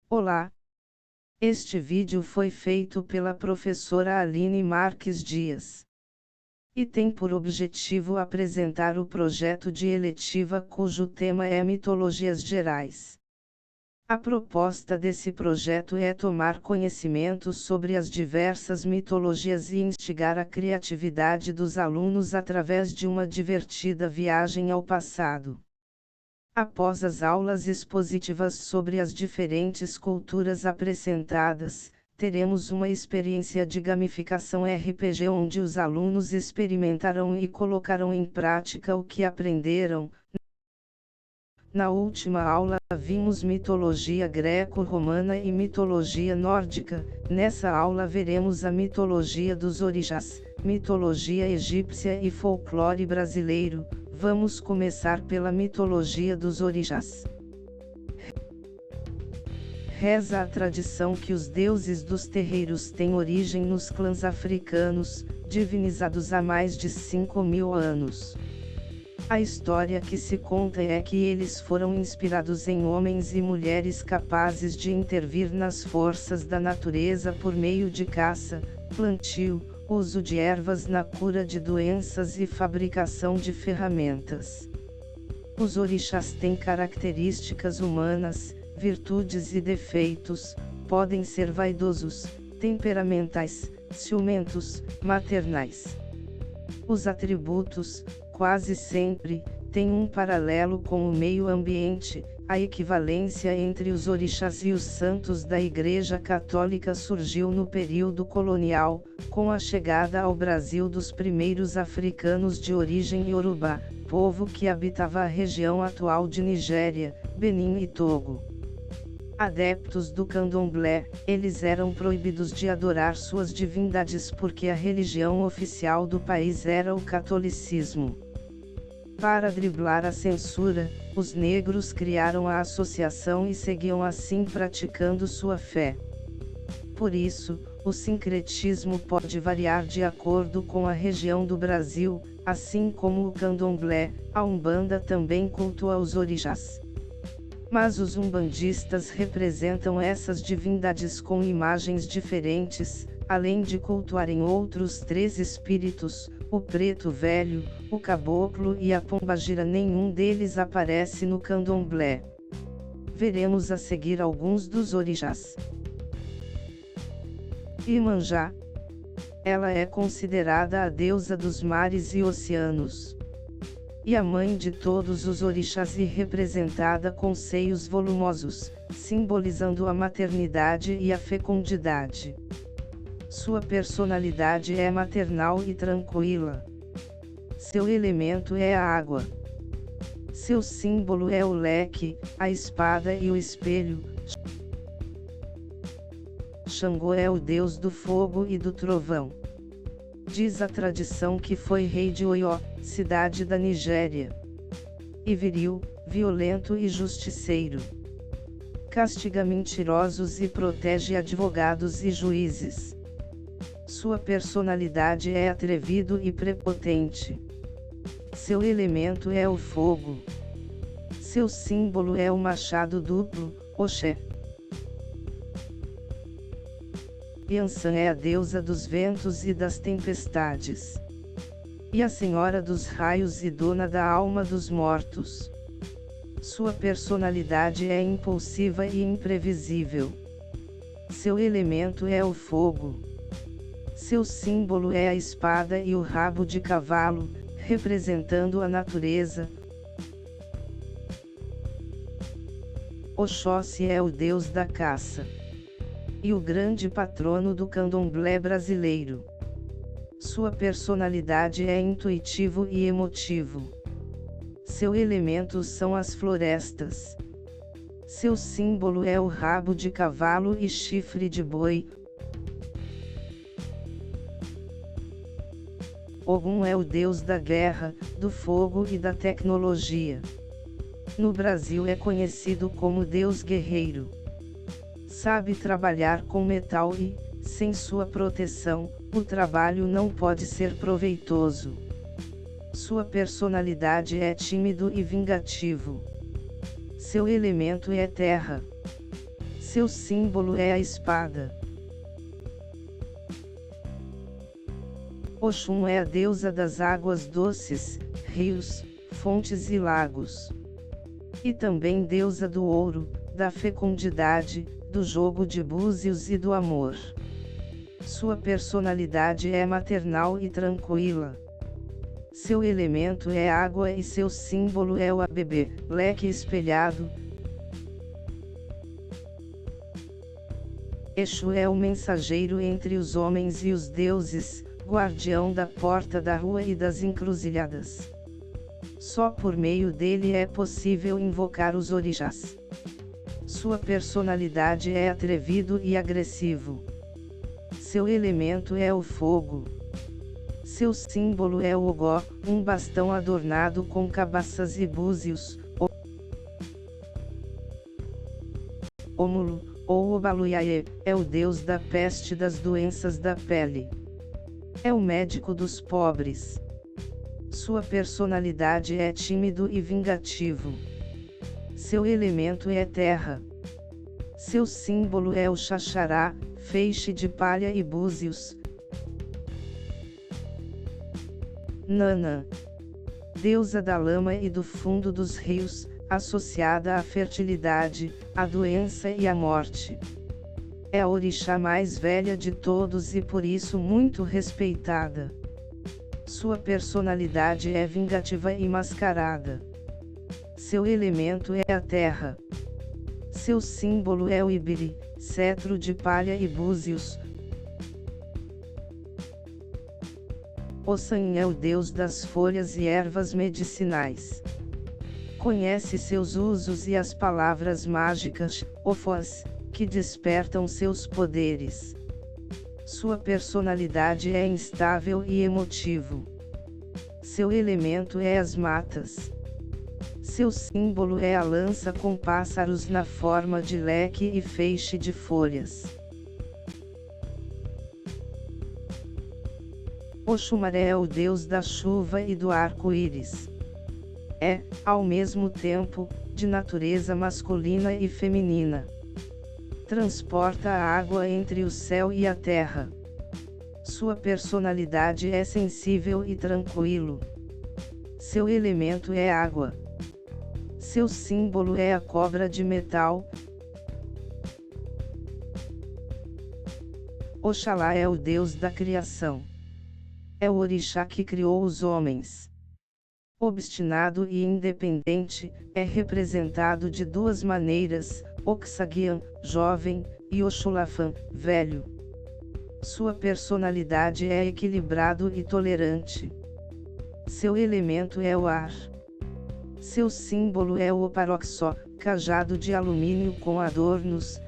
Olá! Este vídeo foi feito pela professora Aline Marques Dias e tem por objetivo apresentar o projeto de eletiva cujo tema é Mitologias Gerais. A proposta desse projeto é tomar conhecimento sobre as diversas mitologias e instigar a criatividade dos alunos através de uma divertida viagem ao passado. Após as aulas expositivas sobre as diferentes culturas apresentadas, teremos uma experiência de gamificação RPG onde os alunos experimentarão e colocarão em prática o que aprenderam. Na última aula, vimos mitologia greco-romana e mitologia nórdica. Nessa aula veremos a mitologia dos orixás, mitologia egípcia e folclore brasileiro. Vamos começar pela mitologia dos orixás. Reza a tradição que os deuses dos terreiros têm origem nos clãs africanos, divinizados há mais de 5.000 anos. A história que se conta é que eles foram inspirados em homens e mulheres capazes de intervir nas forças da natureza por meio de caça, plantio, uso de ervas na cura de doenças e fabricação de ferramentas. Os orixás têm características humanas, virtudes e defeitos, podem ser vaidosos, temperamentais, ciumentos, maternais. Os atributos, quase sempre, têm um paralelo com o meio ambiente. A equivalência entre os orixás e os santos da Igreja Católica surgiu no período colonial, com a chegada ao Brasil dos primeiros africanos de origem iorubá, povo que habitava a região atual de Nigéria, Benin e Togo. Adeptos do candomblé, eles eram proibidos de adorar suas divindades porque a religião oficial do país era o catolicismo. Para driblar a censura, os negros criaram a associação e seguiam assim praticando sua fé. Por isso, o sincretismo pode variar de acordo com a região do Brasil, assim como o candomblé. A Umbanda também cultua os orixás. Mas os umbandistas representam essas divindades com imagens diferentes, além de cultuarem outros 3 espíritos, o preto velho, o caboclo e a pombagira. Nenhum deles aparece no candomblé. Veremos a seguir alguns dos orixás. Iemanjá. Ela é considerada a deusa dos mares e oceanos. E a mãe de todos os orixás e representada com seios volumosos, simbolizando a maternidade e a fecundidade. Sua personalidade é maternal e tranquila. Seu elemento é a água. Seu símbolo é o leque, a espada e o espelho. Xangô é o deus do fogo e do trovão. Diz a tradição que foi rei de Oió, cidade da Nigéria. E viril, violento e justiceiro. Castiga mentirosos e protege advogados e juízes. Sua personalidade é atrevido e prepotente. Seu elemento é o fogo. Seu símbolo é o machado duplo, Oxé. Yansan é a deusa dos ventos e das tempestades. E a senhora dos raios e dona da alma dos mortos. Sua personalidade é impulsiva e imprevisível. Seu elemento é o fogo. Seu símbolo é a espada e o rabo de cavalo, representando a natureza. Oxóssi é o deus da caça. E o grande patrono do candomblé brasileiro. Sua personalidade é intuitivo e emotivo. Seu elemento são as florestas. Seu símbolo é o rabo de cavalo e chifre de boi. Ogum é o deus da guerra, do fogo e da tecnologia. No Brasil é conhecido como deus guerreiro. Sabe trabalhar com metal e, sem sua proteção, o trabalho não pode ser proveitoso. Sua personalidade é tímido e vingativo. Seu elemento é terra. Seu símbolo é a espada. Oxum é a deusa das águas doces, rios, fontes e lagos. E também deusa do ouro, da fecundidade, do jogo de búzios e do amor. Sua personalidade é maternal e tranquila. Seu elemento é água e seu símbolo é o abebê, leque espelhado. Exu é o mensageiro entre os homens e os deuses, guardião da porta da rua e das encruzilhadas. Só por meio dele é possível invocar os orixás. Sua personalidade é atrevido e agressivo. Seu elemento é o fogo. Seu símbolo é o ogó, um bastão adornado com cabaças e búzios. Ómulo, ou Obaluyaê, é o deus da peste e das doenças da pele. É o médico dos pobres. Sua personalidade é tímido e vingativo. Seu elemento é terra. Seu símbolo é o xaxará, feixe de palha e búzios. Nanã, deusa da lama e do fundo dos rios, associada à fertilidade, à doença e à morte. É a orixá mais velha de todos e por isso muito respeitada. Sua personalidade é vingativa e mascarada. Seu elemento é a terra. Seu símbolo é o ibiri, cetro de palha e búzios. Ossan é o deus das folhas e ervas medicinais. Conhece seus usos e as palavras mágicas, Ofós, que despertam seus poderes. Sua personalidade é instável e emotivo. Seu elemento é as matas. Seu símbolo é a lança com pássaros na forma de leque e feixe de folhas. Oxumaré é o deus da chuva e do arco-íris. É, ao mesmo tempo, de natureza masculina e feminina. Transporta a água entre o céu e a terra. Sua personalidade é sensível e tranquilo. Seu elemento é água. Seu símbolo é a cobra de metal. Oxalá é o deus da criação. É o orixá que criou os homens. Obstinado e independente, é representado de duas maneiras, Oxaguian, jovem, e Oxulafan, velho. Sua personalidade é equilibrado e tolerante. Seu elemento é o ar. Seu símbolo é o oparoxó, cajado de alumínio com adornos.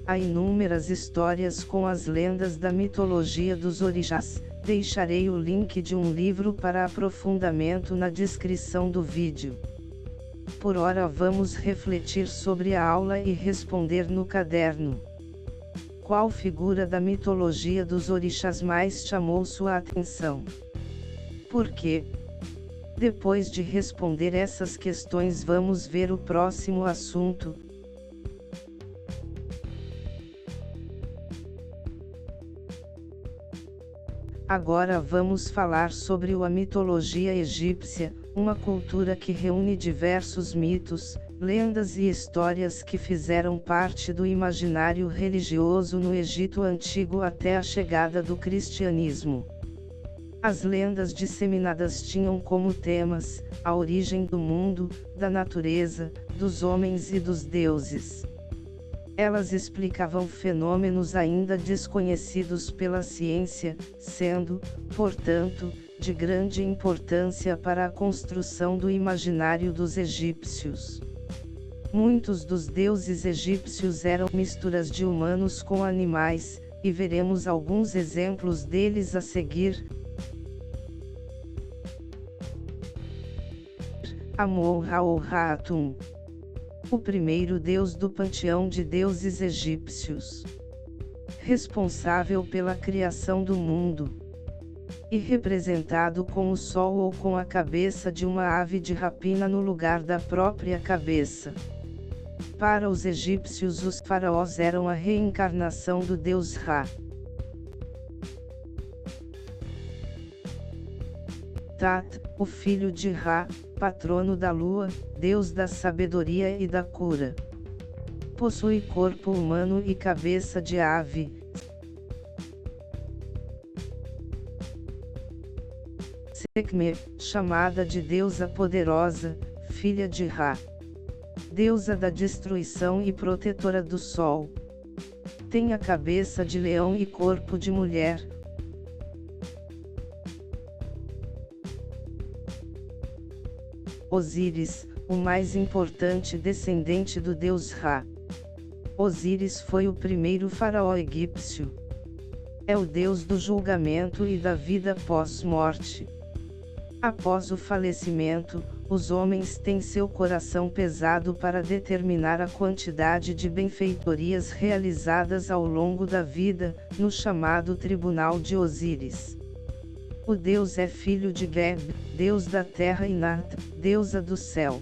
Há inúmeras histórias com as lendas da mitologia dos orixás. Deixarei o link de um livro para aprofundamento na descrição do vídeo. Por ora vamos refletir sobre a aula e responder no caderno. Qual figura da mitologia dos orixás mais chamou sua atenção? Por quê? Depois de responder essas questões vamos ver o próximo assunto. Agora vamos falar sobre a mitologia egípcia, uma cultura que reúne diversos mitos, lendas e histórias que fizeram parte do imaginário religioso no Egito Antigo até a chegada do cristianismo. As lendas disseminadas tinham como temas a origem do mundo, da natureza, dos homens e dos deuses. Elas explicavam fenômenos ainda desconhecidos pela ciência, sendo, portanto, de grande importância para a construção do imaginário dos egípcios. Muitos dos deuses egípcios eram misturas de humanos com animais, e veremos alguns exemplos deles a seguir. Amon-Ra-ou-Ra-Atum, o primeiro deus do panteão de deuses egípcios, responsável pela criação do mundo. e representado com o sol ou com a cabeça de uma ave de rapina no lugar da própria cabeça. Para os egípcios, os faraós eram a reencarnação do deus Ra. Tat, o filho de Ra, patrono da lua, deus da sabedoria e da cura. Possui corpo humano e cabeça de ave. Sekhmet, chamada de deusa poderosa, filha de Ra. Deusa da destruição e protetora do sol. Tem a cabeça de leão e corpo de mulher. Osíris, o mais importante descendente do deus Ra. Osíris foi o primeiro faraó egípcio. É o deus do julgamento e da vida pós-morte. Após o falecimento, os homens têm seu coração pesado para determinar a quantidade de benfeitorias realizadas ao longo da vida, no chamado Tribunal de Osíris. O deus é filho de Geb, deus da terra, e Nat, deusa do céu.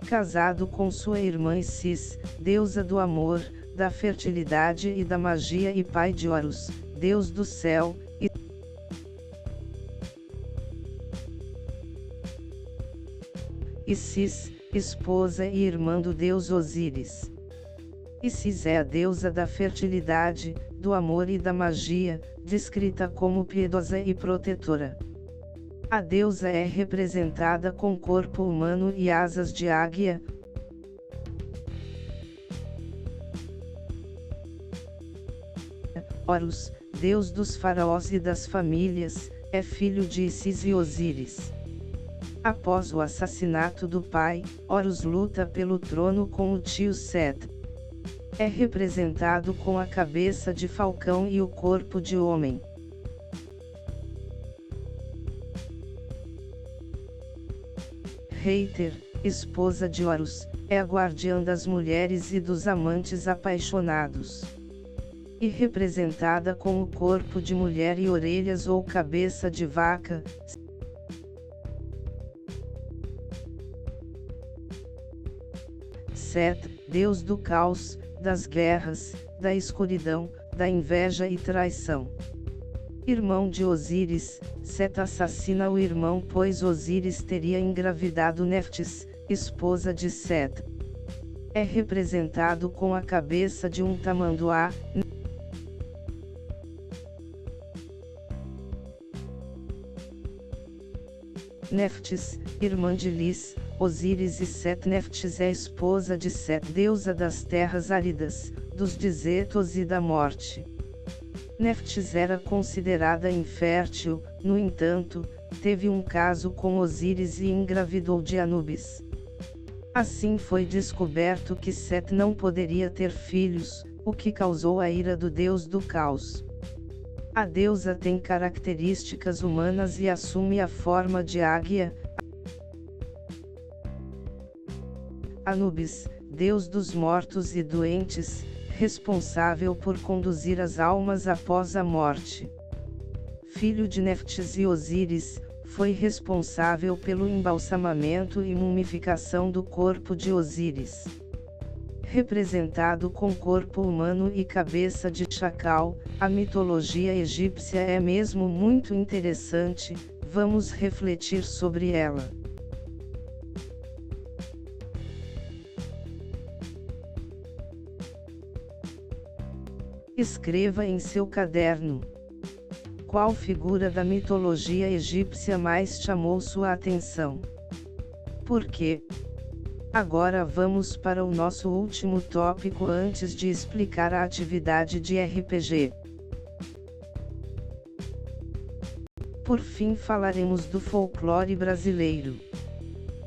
Casado com sua irmã Isis, deusa do amor, da fertilidade e da magia, e pai de Horus, deus do céu, e Isis, esposa e irmã do deus Osíris. Isis é a deusa da fertilidade, do amor e da magia, descrita como piedosa e protetora. A deusa é representada com corpo humano e asas de águia. Horus, deus dos faraós e das famílias, é filho de Isis e Osíris. Após o assassinato do pai, Horus luta pelo trono com o tio Set. É representado com a cabeça de falcão e o corpo de homem. Heiter, esposa de Horus, é a guardiã das mulheres e dos amantes apaixonados. E representada com o corpo de mulher e orelhas ou cabeça de vaca. Set, deus do caos, das guerras, da escuridão, da inveja e traição. Irmão de Osíris, Set assassina o irmão, pois Osíris teria engravidado Neftis, esposa de Set. É representado com a cabeça de um tamanduá. Neftis, irmã de Lis, Osíris, e Set. Neftis é esposa de Set, deusa das terras áridas, dos desertos e da morte. Neftis era considerada infértil, no entanto, teve um caso com Osíris e engravidou de Anubis. Assim foi descoberto que Set não poderia ter filhos, o que causou a ira do deus do caos. A deusa tem características humanas e assume a forma de águia. Anubis, deus dos mortos e doentes, responsável por conduzir as almas após a morte. Filho de Neftis e Osíris, foi responsável pelo embalsamamento e mumificação do corpo de Osíris. Representado com corpo humano e cabeça de chacal, a mitologia egípcia é mesmo muito interessante, vamos refletir sobre ela. Escreva em seu caderno. Qual figura da mitologia egípcia mais chamou sua atenção? Por quê? Agora vamos para o nosso último tópico antes de explicar a atividade de RPG. Por fim, falaremos do folclore brasileiro.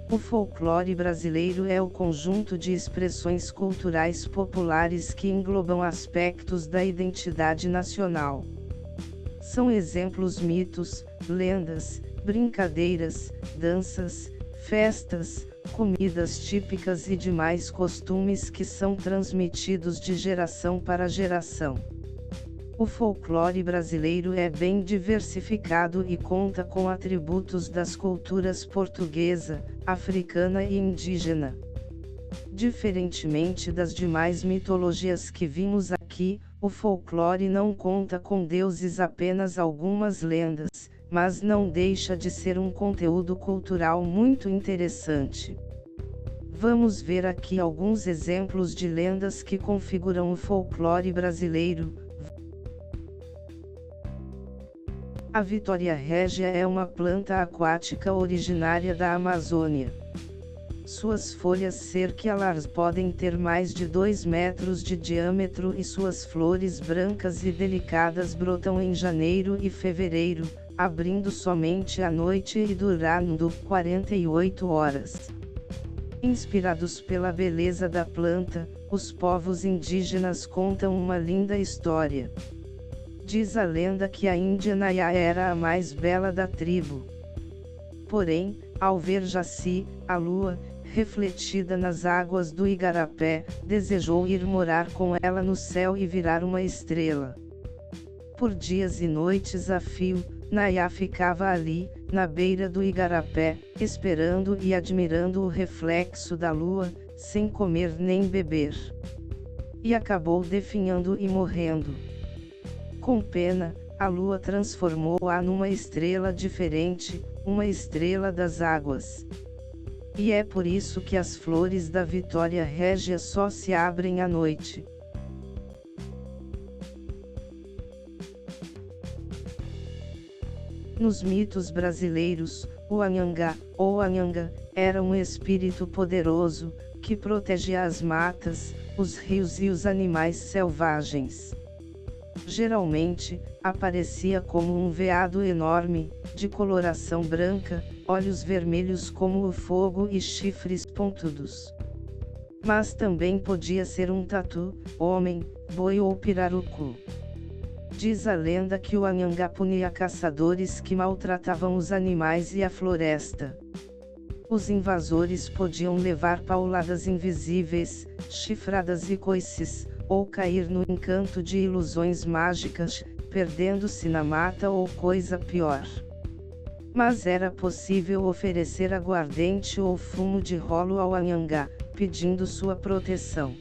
O folclore brasileiro é o conjunto de expressões culturais populares que englobam aspectos da identidade nacional. São exemplos mitos, lendas, brincadeiras, danças, festas, comidas típicas e demais costumes que são transmitidos de geração para geração. O folclore brasileiro é bem diversificado e conta com atributos das culturas portuguesa, africana e indígena. Diferentemente das demais mitologias que vimos aqui, o folclore não conta com deuses, apenas algumas lendas, mas não deixa de ser um conteúdo cultural muito interessante. Vamos ver aqui alguns exemplos de lendas que configuram o folclore brasileiro. A Vitória régia é uma planta aquática originária da Amazônia. Suas folhas serquialares podem ter mais de 2 metros de diâmetro e suas flores brancas e delicadas brotam em janeiro e fevereiro, abrindo somente à noite e durando 48 horas. Inspirados pela beleza da planta, os povos indígenas contam uma linda história. Diz a lenda que a índia Nayá era a mais bela da tribo. Porém, ao ver Jaci, a lua, refletida nas águas do Igarapé, desejou ir morar com ela no céu e virar uma estrela. Por dias e noites a fio, Nayá ficava ali, na beira do Igarapé, esperando e admirando o reflexo da lua, sem comer nem beber. E acabou definhando e morrendo. Com pena, a lua transformou-a numa estrela diferente, uma estrela das águas. E é por isso que as flores da Vitória régia só se abrem à noite. Nos mitos brasileiros, o Anhangá, ou Anhanga, era um espírito poderoso, que protegia as matas, os rios e os animais selvagens. Geralmente, aparecia como um veado enorme, de coloração branca, olhos vermelhos como o fogo e chifres pontudos. Mas também podia ser um tatu, homem, boi ou pirarucu. Diz a lenda que o Anhangá punia caçadores que maltratavam os animais e a floresta. Os invasores podiam levar pauladas invisíveis, chifradas e coices, ou cair no encanto de ilusões mágicas, perdendo-se na mata ou coisa pior. Mas era possível oferecer aguardente ou fumo de rolo ao Anhangá, pedindo sua proteção.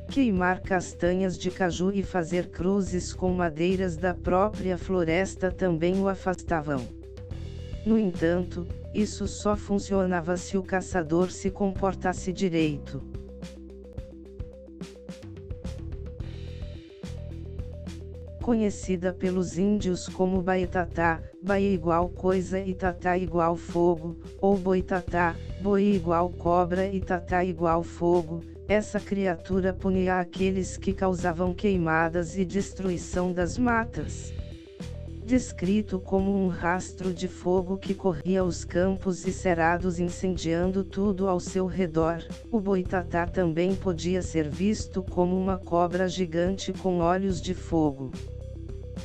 Queimar castanhas de caju e fazer cruzes com madeiras da própria floresta também o afastavam. No entanto, isso só funcionava se o caçador se comportasse direito. Conhecida pelos índios como Baetatá, Bae igual coisa e Tatá igual fogo, ou Boitatá, Boi igual cobra e Tatá igual fogo, essa criatura punia aqueles que causavam queimadas e destruição das matas. Descrito como um rastro de fogo que corria os campos e cerrados incendiando tudo ao seu redor, o Boitatá também podia ser visto como uma cobra gigante com olhos de fogo.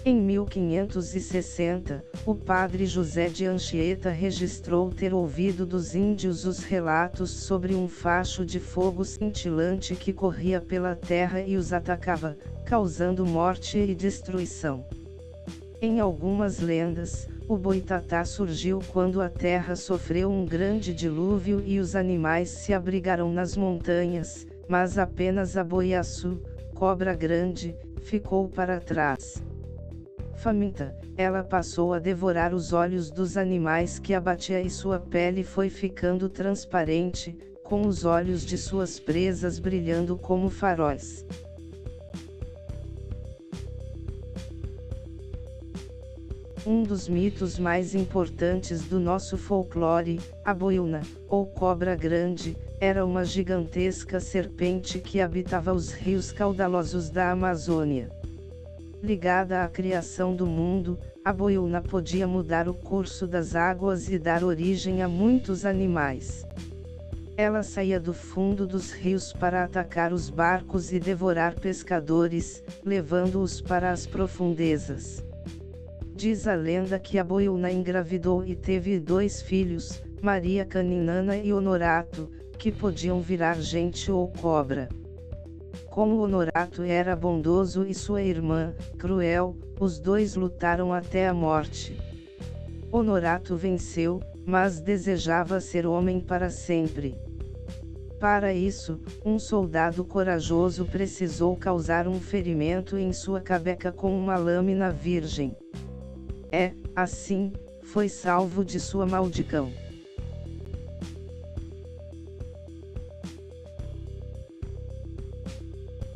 Em 1560, o padre José de Anchieta registrou ter ouvido dos índios os relatos sobre um facho de fogo cintilante que corria pela terra e os atacava, causando morte e destruição. Em algumas lendas, o Boitatá surgiu quando a terra sofreu um grande dilúvio e os animais se abrigaram nas montanhas, mas apenas a Boiaçu, cobra grande, ficou para trás. Faminta, ela passou a devorar os olhos dos animais que abatia e sua pele foi ficando transparente, com os olhos de suas presas brilhando como faróis. Um dos mitos mais importantes do nosso folclore, a Boiúna, ou cobra grande, era uma gigantesca serpente que habitava os rios caudalosos da Amazônia. Ligada à criação do mundo, a Boiúna podia mudar o curso das águas e dar origem a muitos animais. Ela saía do fundo dos rios para atacar os barcos e devorar pescadores, levando-os para as profundezas. Diz a lenda que a Boiúna engravidou e teve 2 filhos, Maria Caninana e Honorato, que podiam virar gente ou cobra. Como Honorato era bondoso e sua irmã, cruel, os dois lutaram até a morte. Honorato venceu, mas desejava ser homem para sempre. Para isso, um soldado corajoso precisou causar um ferimento em sua cabeça com uma lâmina virgem. Assim, foi salvo de sua maldição.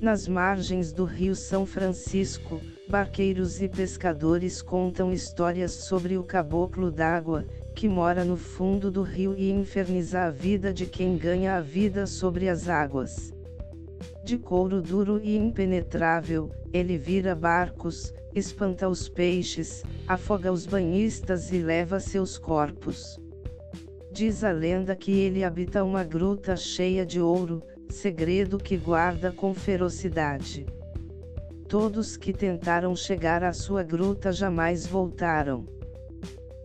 Nas margens do Rio São Francisco, barqueiros e pescadores contam histórias sobre o caboclo d'água, que mora no fundo do rio e inferniza a vida de quem ganha a vida sobre as águas. De couro duro e impenetrável, ele vira barcos, espanta os peixes, afoga os banhistas e leva seus corpos. Diz a lenda que ele habita uma gruta cheia de ouro, segredo que guarda com ferocidade. Todos que tentaram chegar à sua gruta jamais voltaram.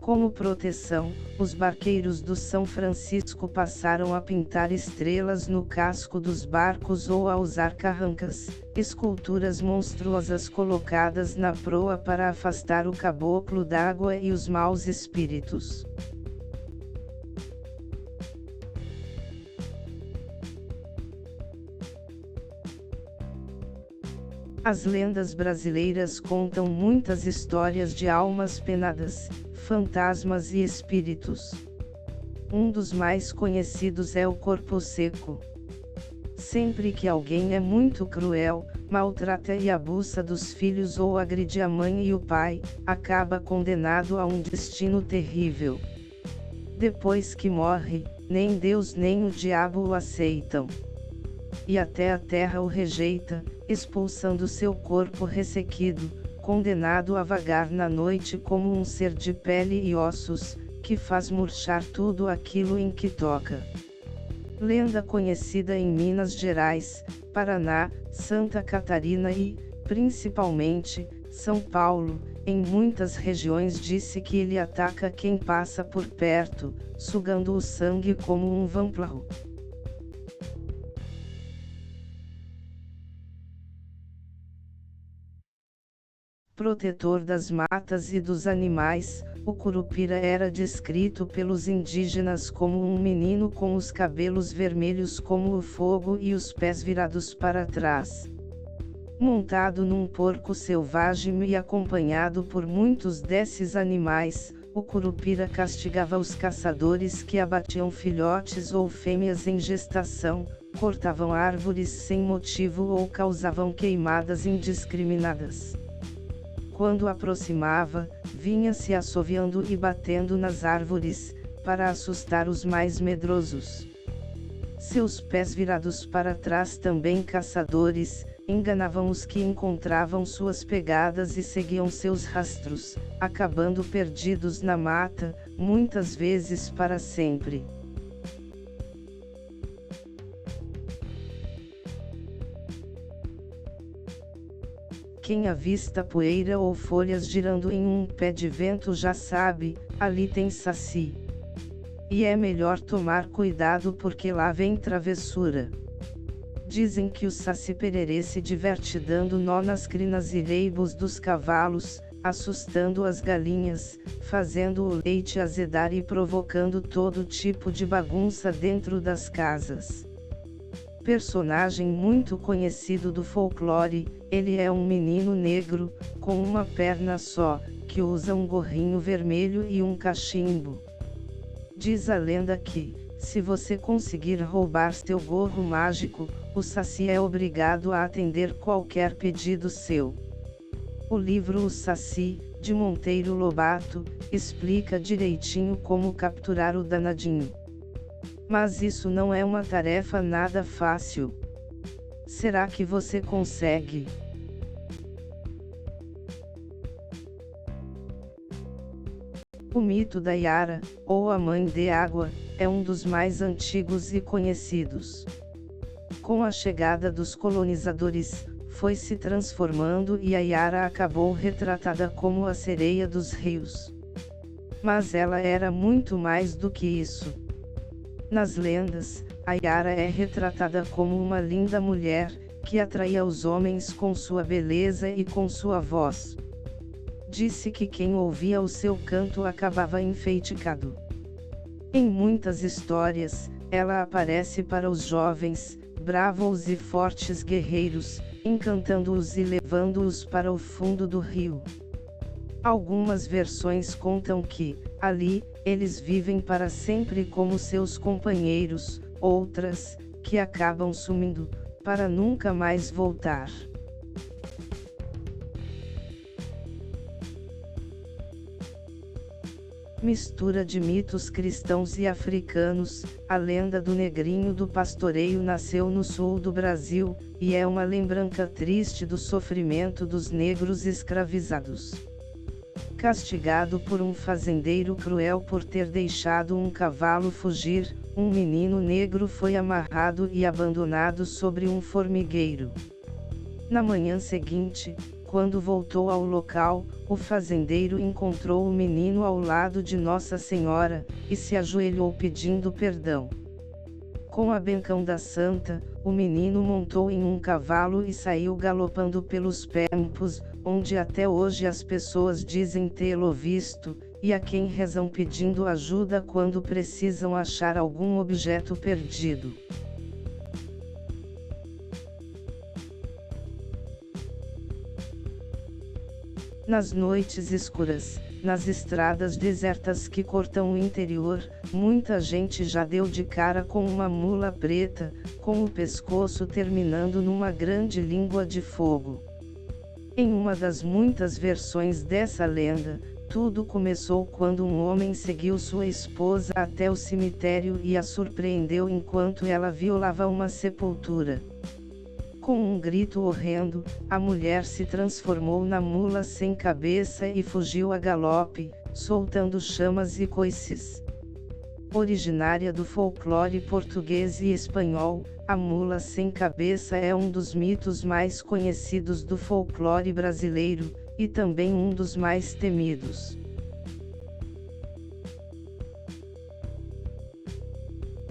Como proteção, os barqueiros do São Francisco passaram a pintar estrelas no casco dos barcos ou a usar carrancas, esculturas monstruosas colocadas na proa para afastar o caboclo d'água e os maus espíritos. As lendas brasileiras contam muitas histórias de almas penadas, fantasmas e espíritos. Um dos mais conhecidos é o corpo seco. Sempre que alguém é muito cruel, maltrata e abusa dos filhos ou agride a mãe e o pai, acaba condenado a um destino terrível. Depois que morre, nem Deus nem o diabo o aceitam. E até a terra o rejeita, expulsando seu corpo ressequido, condenado a vagar na noite como um ser de pele e ossos, que faz murchar tudo aquilo em que toca. Lenda conhecida em Minas Gerais, Paraná, Santa Catarina e, principalmente, São Paulo. Em muitas regiões disse que ele ataca quem passa por perto, sugando o sangue como um vampiro. Protetor das matas e dos animais, o Curupira era descrito pelos indígenas como um menino com os cabelos vermelhos como o fogo e os pés virados para trás. Montado num porco selvagem e acompanhado por muitos desses animais, o Curupira castigava os caçadores que abatiam filhotes ou fêmeas em gestação, cortavam árvores sem motivo ou causavam queimadas indiscriminadas. Quando aproximava, vinha se assoviando e batendo nas árvores, para assustar os mais medrosos. Seus pés virados para trás também caçadores, enganavam os que encontravam suas pegadas e seguiam seus rastros, acabando perdidos na mata, muitas vezes para sempre. Quem avista poeira ou folhas girando em um pé de vento já sabe, ali tem saci. E é melhor tomar cuidado porque lá vem travessura. Dizem que o saci pererê se diverte dando nó nas crinas e leibos dos cavalos, assustando as galinhas, fazendo o leite azedar e provocando todo tipo de bagunça dentro das casas. Personagem muito conhecido do folclore, ele é um menino negro, com uma perna só, que usa um gorrinho vermelho e um cachimbo. Diz a lenda que, se você conseguir roubar seu gorro mágico, o saci é obrigado a atender qualquer pedido seu. O livro O Saci, de Monteiro Lobato, explica direitinho como capturar o danadinho. Mas isso não é uma tarefa nada fácil. Será que você consegue? O mito da Yara, ou a Mãe de Água, é um dos mais antigos e conhecidos. Com a chegada dos colonizadores, foi se transformando e a Yara acabou retratada como a sereia dos rios. Mas ela era muito mais do que isso. Nas lendas, a Yara é retratada como uma linda mulher, que atraía os homens com sua beleza e com sua voz. Disse que quem ouvia o seu canto acabava enfeitiçado. Em muitas histórias, ela aparece para os jovens, bravos e fortes guerreiros, encantando-os e levando-os para o fundo do rio. Algumas versões contam que, ali, eles vivem para sempre como seus companheiros, outras, que acabam sumindo, para nunca mais voltar. Mistura de mitos cristãos e africanos. A lenda do negrinho do pastoreio nasceu no sul do Brasil, e é uma lembrança triste do sofrimento dos negros escravizados. Castigado por um fazendeiro cruel por ter deixado um cavalo fugir, um menino negro foi amarrado e abandonado sobre um formigueiro. Na manhã seguinte, quando voltou ao local, o fazendeiro encontrou o menino ao lado de Nossa Senhora, e se ajoelhou pedindo perdão. Com a benção da santa, o menino montou em um cavalo e saiu galopando pelos campos, onde até hoje as pessoas dizem tê-lo visto, e a quem rezam pedindo ajuda quando precisam achar algum objeto perdido. Nas noites escuras, nas estradas desertas que cortam o interior, muita gente já deu de cara com uma mula preta, com o pescoço terminando numa grande língua de fogo. Em uma das muitas versões dessa lenda, tudo começou quando um homem seguiu sua esposa até o cemitério e a surpreendeu enquanto ela violava uma sepultura. Com um grito horrendo, a mulher se transformou na mula sem cabeça e fugiu a galope, soltando chamas e coices. Originária do folclore português e espanhol, a mula sem cabeça é um dos mitos mais conhecidos do folclore brasileiro, e também um dos mais temidos.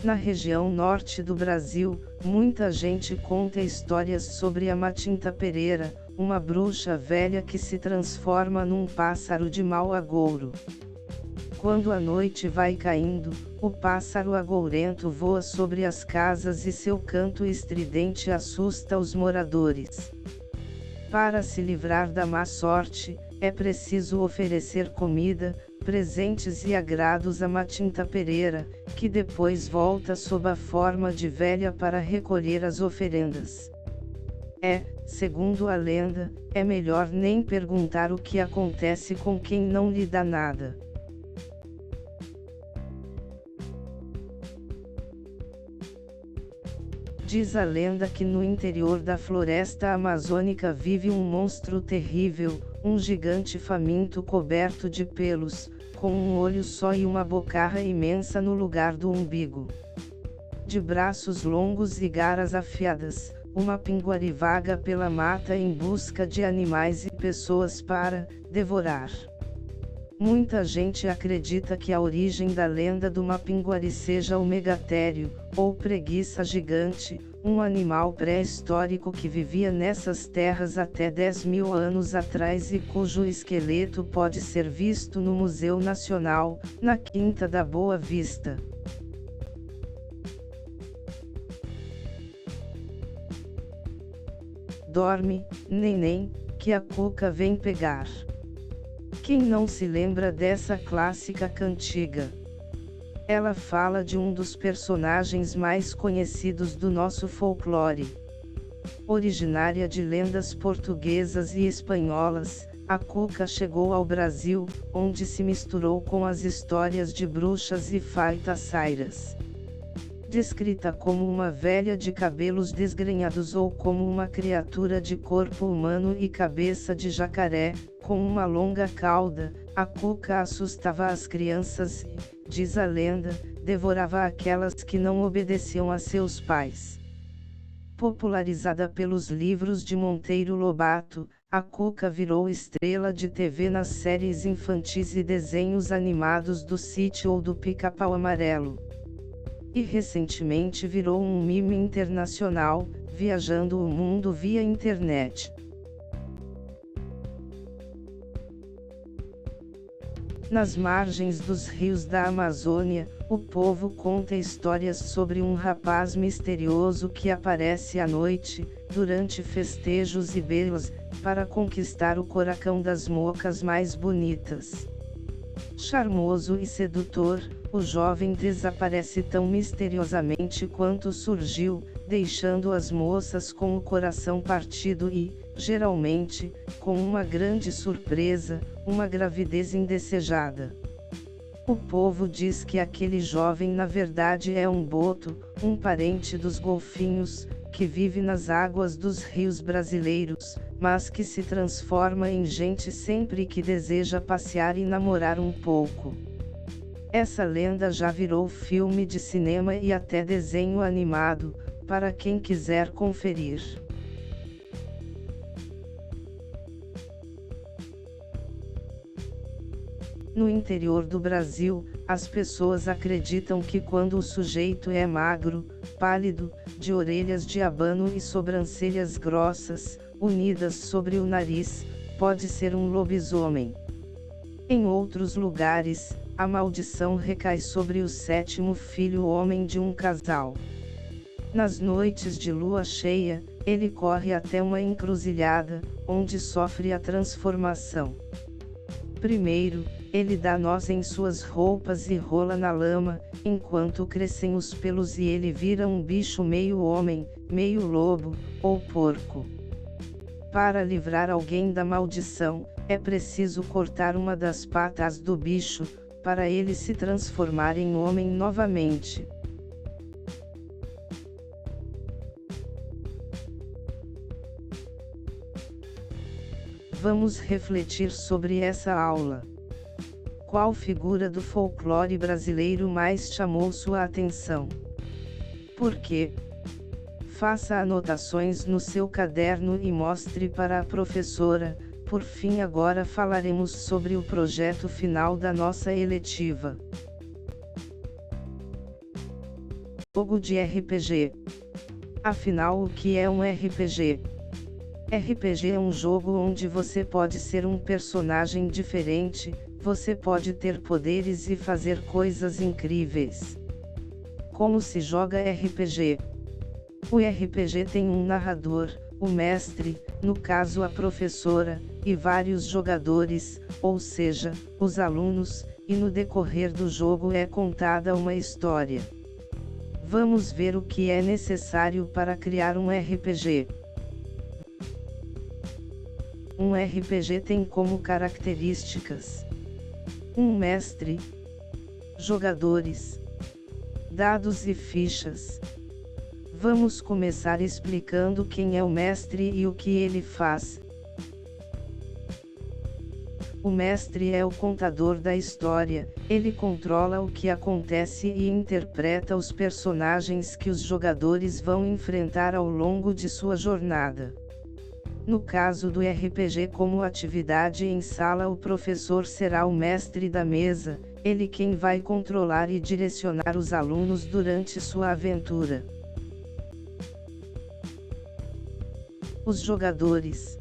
Na região norte do Brasil, muita gente conta histórias sobre a Matinta Pereira, uma bruxa velha que se transforma num pássaro de mau agouro. Quando a noite vai caindo, o pássaro agourento voa sobre as casas e seu canto estridente assusta os moradores. Para se livrar da má sorte, é preciso oferecer comida, presentes e agrados a Matinta Pereira, que depois volta sob a forma de velha para recolher as oferendas. Segundo a lenda, é melhor nem perguntar o que acontece com quem não lhe dá nada. Diz a lenda que no interior da floresta amazônica vive um monstro terrível, um gigante faminto coberto de pelos, com um olho só e uma bocarra imensa no lugar do umbigo. De braços longos e garras afiadas, uma pinguari vaga pela mata em busca de animais e pessoas para devorar. Muita gente acredita que a origem da lenda do mapinguari seja o megatério, ou preguiça gigante, um animal pré-histórico que vivia nessas terras até 10.000 anos atrás e cujo esqueleto pode ser visto no Museu Nacional, na Quinta da Boa Vista. Dorme, neném, que a cuca vem pegar. Quem não se lembra dessa clássica cantiga? Ela fala de um dos personagens mais conhecidos do nosso folclore. Originária de lendas portuguesas e espanholas, a cuca chegou ao Brasil, onde se misturou com as histórias de bruxas e feiticeiras. Descrita como uma velha de cabelos desgrenhados ou como uma criatura de corpo humano e cabeça de jacaré, com uma longa cauda, a cuca assustava as crianças e, diz a lenda, devorava aquelas que não obedeciam a seus pais. Popularizada pelos livros de Monteiro Lobato, a cuca virou estrela de TV nas séries infantis e desenhos animados do Sítio ou do Pica-Pau Amarelo. e recentemente virou um meme internacional, viajando o mundo via internet. Nas margens dos rios da Amazônia, o povo conta histórias sobre um rapaz misterioso que aparece à noite, durante festejos e beilos, para conquistar o coração das mocas mais bonitas. Charmoso e sedutor, o jovem desaparece tão misteriosamente quanto surgiu, deixando as moças com o coração partido e, geralmente, com uma grande surpresa, uma gravidez indesejada. O povo diz que aquele jovem na verdade é um boto, um parente dos golfinhos, que vive nas águas dos rios brasileiros, mas que se transforma em gente sempre que deseja passear e namorar um pouco. Essa lenda já virou filme de cinema e até desenho animado, para quem quiser conferir. No interior do Brasil, as pessoas acreditam que quando o sujeito é magro, pálido, de orelhas de abano e sobrancelhas grossas, unidas sobre o nariz, pode ser um lobisomem. Em outros lugares, a maldição recai sobre o sétimo filho homem de um casal. Nas noites de lua cheia, ele corre até uma encruzilhada, onde sofre a transformação. Primeiro, ele dá nós em suas roupas e rola na lama, enquanto crescem os pelos e ele vira um bicho meio homem, meio lobo, ou porco. Para livrar alguém da maldição, é preciso cortar uma das patas do bicho, para ele se transformar em homem novamente. Vamos refletir sobre essa aula. Qual figura do folclore brasileiro mais chamou sua atenção? Por quê? Faça anotações no seu caderno e mostre para a professora. Por fim, agora falaremos sobre o projeto final da nossa eletiva. Jogo de RPG. Afinal, o que é um RPG? RPG é um jogo onde você pode ser um personagem diferente, você pode ter poderes e fazer coisas incríveis. Como se joga RPG? O RPG tem um narrador, o mestre, no caso a professora, e vários jogadores, ou seja, os alunos, e no decorrer do jogo é contada uma história. Vamos ver o que é necessário para criar um RPG. Um RPG tem como características: um mestre, jogadores, dados e fichas. Vamos começar explicando quem é o mestre e o que ele faz. O mestre é o contador da história, ele controla o que acontece e interpreta os personagens que os jogadores vão enfrentar ao longo de sua jornada. No caso do RPG como atividade em sala, o professor será o mestre da mesa, ele quem vai controlar e direcionar os alunos durante sua aventura. Os jogadores.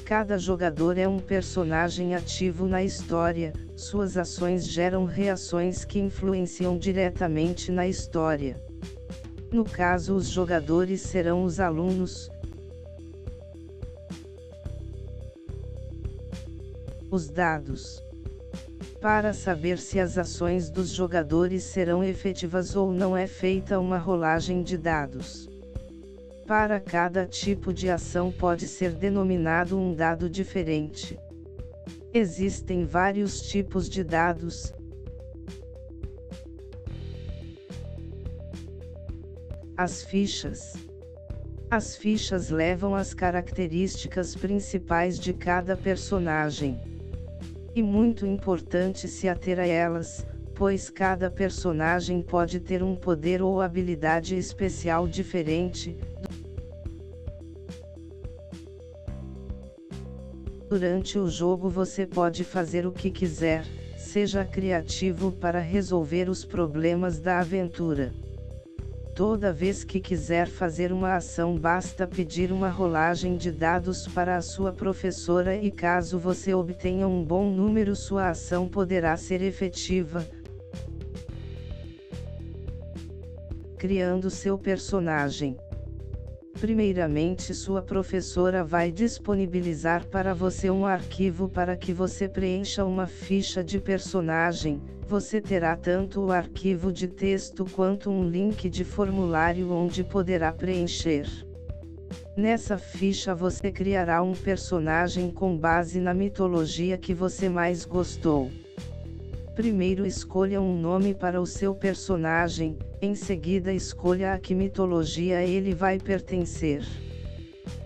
Cada jogador é um personagem ativo na história, suas ações geram reações que influenciam diretamente na história. No caso, os jogadores serão os alunos. Os dados. Para saber se as ações dos jogadores serão efetivas ou não é feita uma rolagem de dados. Para cada tipo de ação pode ser denominado um dado diferente. Existem vários tipos de dados. As fichas. As fichas levam as características principais de cada personagem. E muito importante se ater a elas, pois cada personagem pode ter um poder ou habilidade especial diferente. Durante o jogo você pode fazer o que quiser, Seja criativo para resolver os problemas da aventura. Toda vez que quiser fazer uma ação, basta pedir uma rolagem de dados para a sua professora e caso você obtenha um bom número, sua ação poderá ser efetiva. Criando seu personagem. Primeiramente, sua professora vai disponibilizar para você um arquivo para que você preencha uma ficha de personagem. Você terá tanto o arquivo de texto quanto um link de formulário onde poderá preencher. Nessa ficha você criará um personagem com base na mitologia que você mais gostou. Primeiro escolha um nome para o seu personagem, em seguida escolha a que mitologia ele vai pertencer.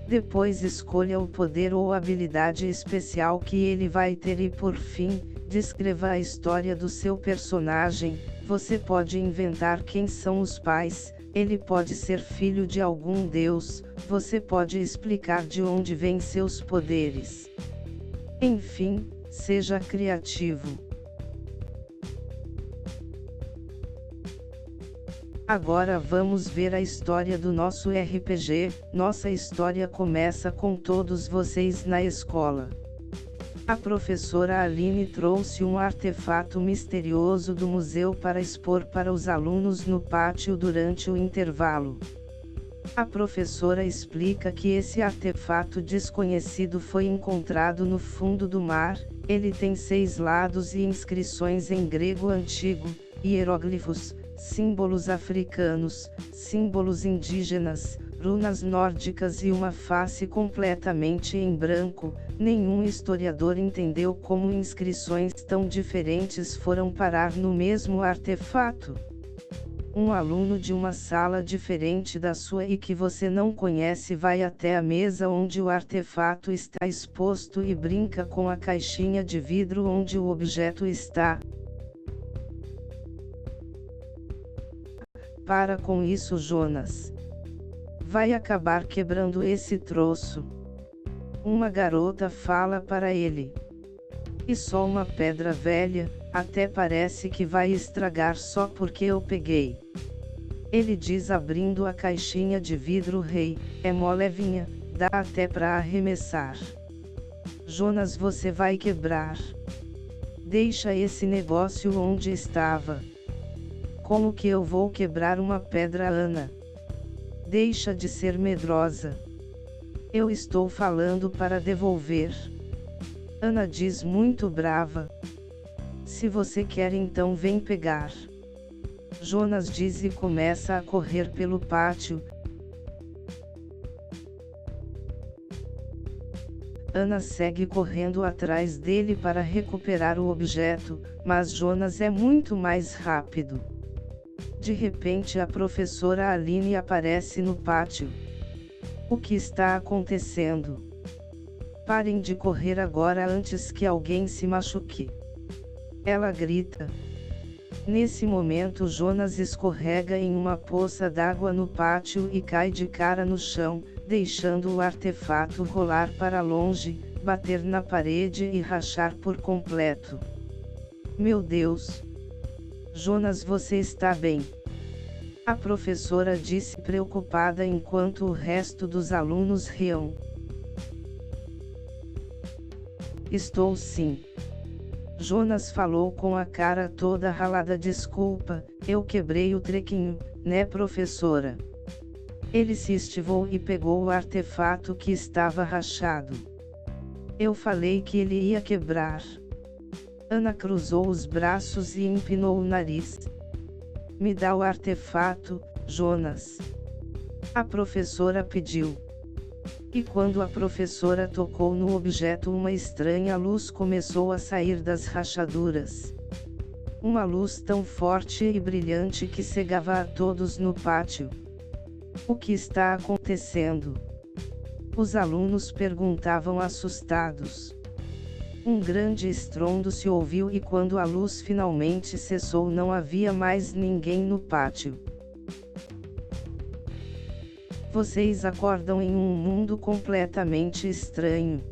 Depois escolha o poder ou habilidade especial que ele vai ter e por fim, descreva a história do seu personagem. Você pode inventar quem são os pais, ele pode ser filho de algum deus, você pode explicar de onde vêm seus poderes. Enfim, seja criativo. Agora vamos ver a história do nosso RPG. Nossa história começa com todos vocês na escola. A professora Aline trouxe um artefato misterioso do museu para expor para os alunos no pátio durante o intervalo. A professora explica que esse artefato desconhecido foi encontrado no fundo do mar. Ele tem 6 lados e inscrições em grego antigo, hieróglifos, símbolos africanos, símbolos indígenas, runas nórdicas e uma face completamente em branco. Nenhum historiador entendeu como inscrições tão diferentes foram parar no mesmo artefato. Um aluno de uma sala diferente da sua e que você não conhece vai até a mesa onde o artefato está exposto e brinca com a caixinha de vidro onde o objeto está. Para com isso, Jonas. Vai acabar quebrando esse troço. Uma garota fala para ele. E só uma pedra velha, até parece que vai estragar só porque eu peguei. Ele diz abrindo a caixinha de vidro: Rei, é molevinha, dá até para arremessar. Jonas, você vai quebrar. Deixa esse negócio onde estava. Como que eu vou quebrar uma pedra, Ana? Deixa de ser medrosa. Eu estou falando para devolver. Ana diz muito brava. Se você quer, então vem pegar. Jonas diz e começa a correr pelo pátio. Ana segue correndo atrás dele para recuperar o objeto, mas Jonas é muito mais rápido. De repente a professora Aline aparece no pátio. O que está acontecendo? Parem de correr agora antes que alguém se machuque. Ela grita. Nesse momento Jonas escorrega em uma poça d'água no pátio e cai de cara no chão, deixando o artefato rolar para longe, bater na parede e rachar por completo. Meu Deus! Jonas, você está bem? A professora disse preocupada enquanto o resto dos alunos riam. Estou sim. Jonas falou com a cara toda ralada. Desculpa, eu quebrei o trequinho, né, professora? Ele se estivou e pegou o artefato que estava rachado. Eu falei que ele ia quebrar. Ana cruzou os braços e empinou o nariz. Me dá o artefato, Jonas. A professora pediu. E quando a professora tocou no objeto, uma estranha luz começou a sair das rachaduras. Uma luz tão forte e brilhante que cegava a todos no pátio. O que está acontecendo? Os alunos perguntavam assustados. Um grande estrondo se ouviu e quando a luz finalmente cessou não havia mais ninguém no pátio. Vocês acordam em um mundo completamente estranho.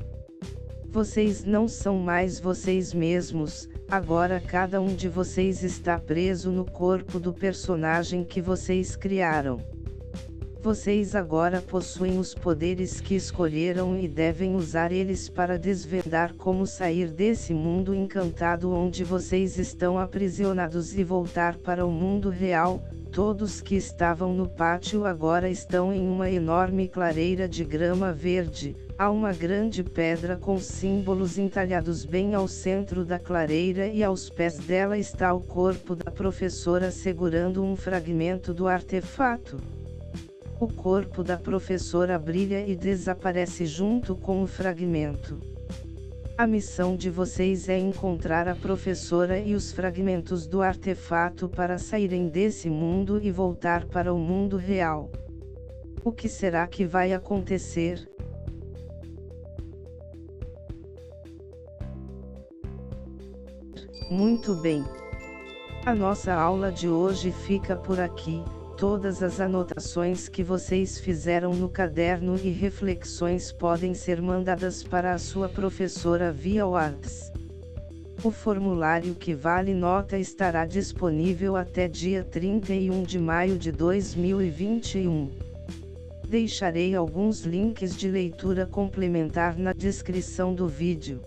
Vocês não são mais vocês mesmos, Agora cada um de vocês está preso no corpo do personagem que vocês criaram. Vocês agora possuem os poderes que escolheram e devem usar eles para desvendar como sair desse mundo encantado onde vocês estão aprisionados e voltar para o mundo real. Todos que estavam no pátio agora estão em uma enorme clareira de grama verde. Há uma grande pedra com símbolos entalhados bem ao centro da clareira e aos pés dela está o corpo da professora segurando um fragmento do artefato. O corpo da professora brilha e desaparece junto com o fragmento. A missão de vocês é encontrar a professora e os fragmentos do artefato para saírem desse mundo e voltar para o mundo real. O que será que vai acontecer? Muito bem. A nossa aula de hoje fica por aqui. Todas as anotações que vocês fizeram no caderno e reflexões podem ser mandadas para a sua professora via WhatsApp. O formulário que vale nota estará disponível até dia 31 de maio de 2021. Deixarei alguns links de leitura complementar na descrição do vídeo.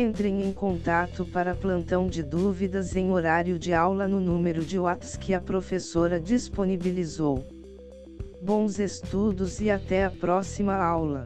Entrem em contato para plantão de dúvidas em horário de aula no número de WhatsApp que a professora disponibilizou. Bons estudos e até a próxima aula!